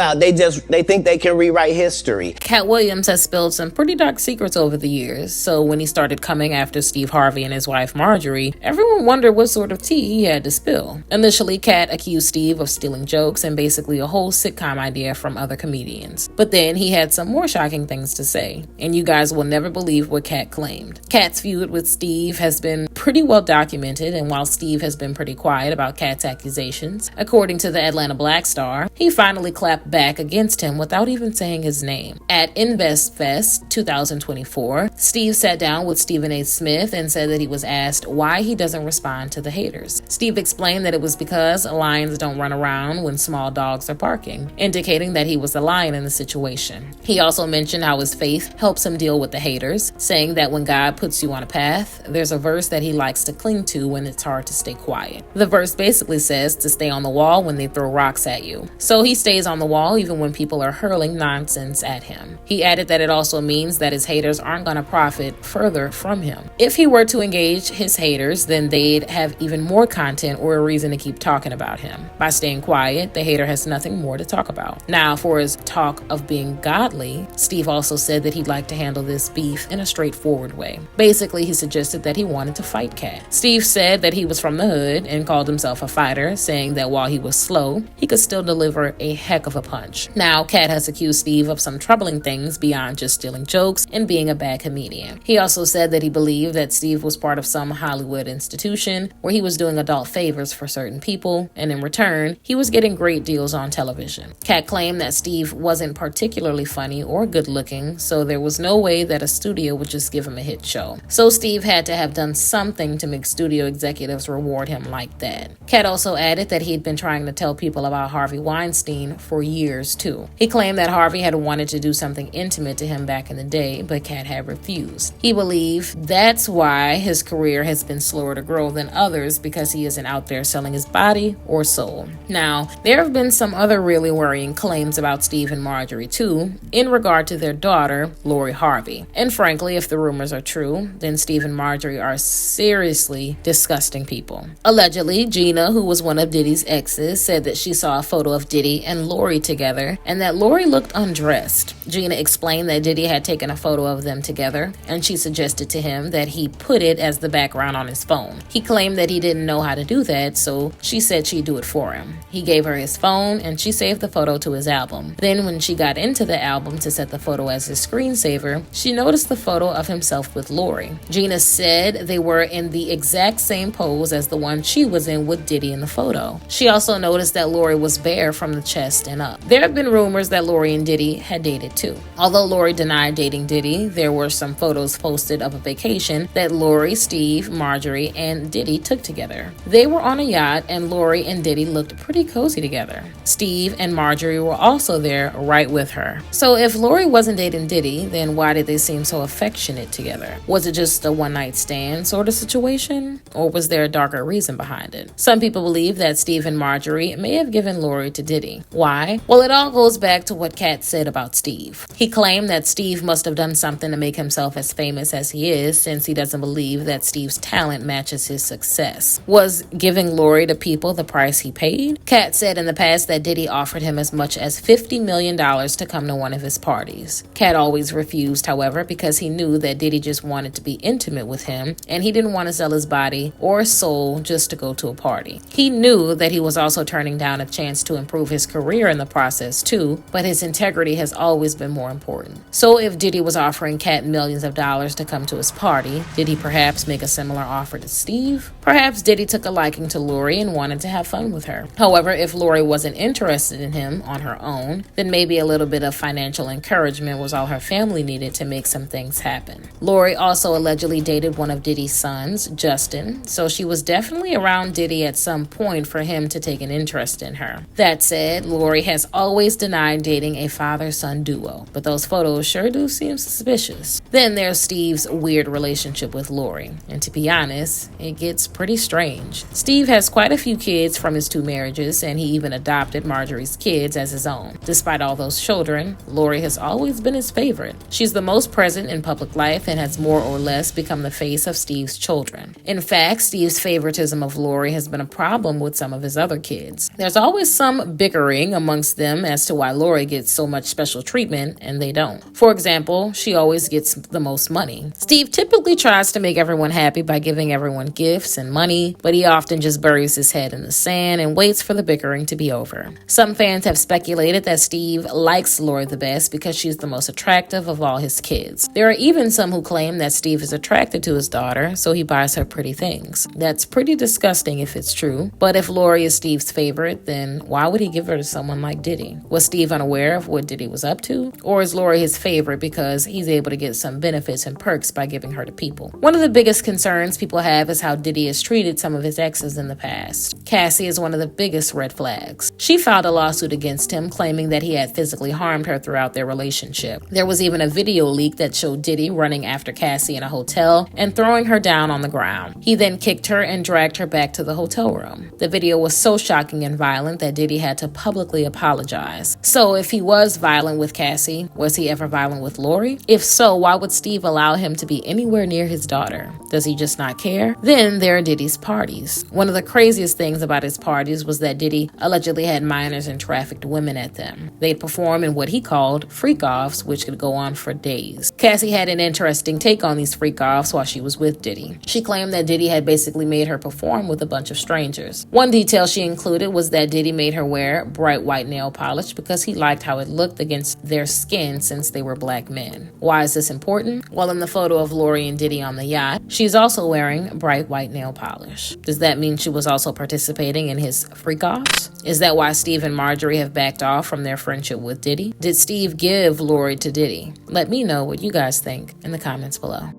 about. They think they can rewrite history. Katt Williams has spilled some pretty dark secrets over the years, so when he started coming after Steve Harvey and his wife Marjorie, everyone wondered what sort of tea he had to spill. Initially, Katt accused Steve of stealing jokes and basically a whole sitcom idea from other comedians. But then he had some more shocking things to say, and you guys will never believe what Katt claimed. Katt's feud with Steve has been pretty well documented, and while Steve has been pretty quiet about Katt's accusations, according to the Atlanta Black Star, he finally clapped back against him without even saying his name. At InvestFest 2024, Steve sat down with Stephen A. Smith and said that he was asked why he doesn't respond to the haters. Steve explained that it was because lions don't run around when small dogs are barking, indicating that he was the lion in the situation. He also mentioned how his faith helps him deal with the haters, saying that when God puts you on a path, there's a verse that he likes to cling to when it's hard to stay quiet. The verse basically says to stay on the wall when they throw rocks at you. So he stays on the wall even when people are hurling nonsense at him. He added that it also means that his haters aren't going to profit further from him. If he were to engage his haters, then they'd have even more content or a reason to keep talking about him. By staying quiet, the hater has nothing more to talk about. Now, for his talk of being godly, Steve also said that he'd like to handle this beef in a straightforward way. Basically, he suggested that he wanted to fight Katt. Steve said that he was from the hood and called himself a fighter, saying that while he was slow, he could still deliver a heck of a punch. Now, Katt has accused Steve of some troubling things beyond just stealing jokes and being a bad comedian. He also said that he believed that Steve was part of some Hollywood institution where he was doing adult favors for certain people, and in return, he was getting great deals on television. Katt claimed that Steve wasn't particularly funny or good looking, so there was no way that a studio would just give him a hit show. So Steve had to have done something to make studio executives reward him like that. Katt also added that he'd been trying to tell people about Harvey Weinstein for years too. He claimed that Harvey had wanted to do something intimate to him back in the day, but Katt had refused. He believed that's why his career has been slower to grow than others, because he isn't out there selling his body or soul. Now, there have been some other really worrying claims about Steve and Marjorie too, in regard to their daughter, Lori Harvey. And frankly, if the rumors are true, then Steve and Marjorie are seriously disgusting people. Allegedly, Gina, who was one of Diddy's exes, said that she saw a photo of Diddy and Lori together and that Lori looked undressed. Gina explained that Diddy had taken a photo of them together, and she suggested to him that he put it as the background on his phone. He claimed that he didn't know how to do that, so she said she'd do it for him. He gave her his phone, and she saved the photo to his album. Then when she got into the album to set the photo as his screensaver, she noticed the photo of himself with Lori. Gina said they were in the exact same pose as the one she was in with Diddy in the photo. She also noticed that Lori was bare from the chest and up. There have been rumors that Lori and Diddy had dated too. Although Lori denied dating Diddy, there were some photos posted of a vacation that Lori, Steve, Marjorie, and Diddy took together. They were on a yacht, and Lori and Diddy looked pretty cozy together. Steve and Marjorie were also there right with her. So if Lori wasn't dating Diddy, then why did they seem so affectionate together? Was it just a one-night stand sort of situation? Or was there a darker reason behind it? Some people believe that Steve and Marjorie may have given Lori to Diddy. Why? Well, it all goes back to what Katt said about Steve. He claimed that Steve must have done something to make himself as famous as he is, since he doesn't believe that Steve's talent matches his success. Was giving Lori to people the price he paid? Katt said in the past that Diddy offered him as much as $50 million to come to one of his parties. Katt always refused, however, because he knew that Diddy just wanted to be intimate with him, and he didn't want to sell his body or soul just to go to a party. He knew that he was also turning down a chance to improve his career in the process too, but his integrity has always been more important. So if Diddy was offering Katt millions of dollars to come to his party, did he perhaps make a similar offer to Steve? Perhaps Diddy took a liking to Lori and wanted to have fun with her. However, if Lori wasn't interested in him on her own, then maybe a little bit of financial encouragement was all her family needed to make some things happen. Lori also allegedly dated one of Diddy's sons, Justin, so she was definitely around Diddy at some point for him to take an interest in her. That said, Lori has always denied dating a father-son duo, but those photos sure do seem suspicious. Then there's Steve's weird relationship with Lori, and to be honest, it gets pretty strange. Steve has quite a few kids from his 2 marriages, and he even adopted Marjorie's kids as his own. Despite all those children, Lori has always been his favorite. She's the most present in public life and has more or less become the face of Steve's children. In fact, Steve's favoritism of Lori has been a problem with some of his other kids. There's always some bickering amongst confuse them as to why Lori gets so much special treatment and they don't. For example, she always gets the most money. Steve typically tries to make everyone happy by giving everyone gifts and money, but he often just buries his head in the sand and waits for the bickering to be over. Some fans have speculated that Steve likes Lori the best because she's the most attractive of all his kids. There are even some who claim that Steve is attracted to his daughter, so he buys her pretty things. That's pretty disgusting if it's true, but if Lori is Steve's favorite, then why would he give her to someone like Diddy? Was Steve unaware of what Diddy was up to? Or is Lori his favorite because he's able to get some benefits and perks by giving her to people? One of the biggest concerns people have is how Diddy has treated some of his exes in the past. Cassie is one of the biggest red flags. She filed a lawsuit against him, claiming that he had physically harmed her throughout their relationship. There was even a video leak that showed Diddy running after Cassie in a hotel and throwing her down on the ground. He then kicked her and dragged her back to the hotel room. The video was so shocking and violent that Diddy had to publicly apologize. So if he was violent with Cassie, was he ever violent with Lori? If so, why would Steve allow him to be anywhere near his daughter? Does he just not care? Then there are Diddy's parties. One of the craziest things about his parties was that Diddy allegedly had minors and trafficked women at them. They'd perform in what he called freak-offs, which could go on for days. Cassie had an interesting take on these freak-offs while she was with Diddy. She claimed that Diddy had basically made her perform with a bunch of strangers. One detail she included was that Diddy made her wear bright white nail polish because he liked how it looked against their skin since they were black men. Why is this important? Well, in the photo of Lori and Diddy on the yacht, she's also wearing bright white nail polish. Does that mean she was also participating in his freak-offs? Is that why Steve and Marjorie have backed off from their friendship with Diddy? Did Steve give Lori to Diddy? Let me know what you guys think in the comments below.